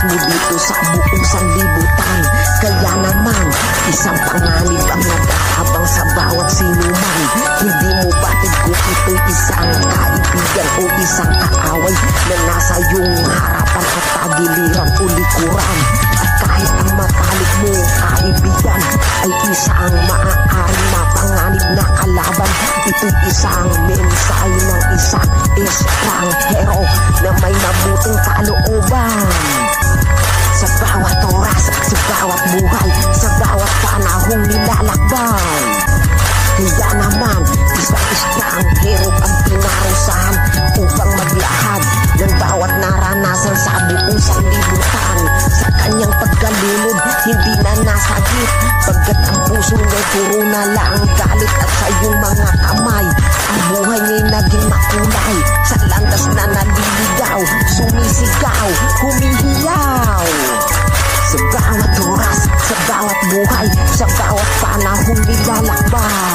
mo dito sa buong sanlibutan. Kaya naman, isang panganib ang nag-aabang sa bawat sinuman. Hindi mo batid kung ito'y isang kaibigan o isang kaaway na nasa iyong harapan at tagiliran o likuran. At kahit ang matalik mo kaibigan ay isang maaaring mapanganib na kalaban, ito'y isang mensahe ng isang estranghero na may mabuting kalooban. Sa bawat oras, sa bawat buhay, sa bawat panahong nilalakbay. Kaya naman, isang estranghero ang pinarusahan upang maglahad ng bawat naranasan sa buong sanlibutan. Sa kanyang pagkalunod, hindi na nasagip, pagkat ang puso niya'y puro na lang galit. At sa iyong mga kamay, ang buhay niya'y naging makulay. Sa landas na naliligaw, sumisigaw, humihiyaw. Sa bawat oras, sa bawat buhay, sa bawat panahong nilalakbay.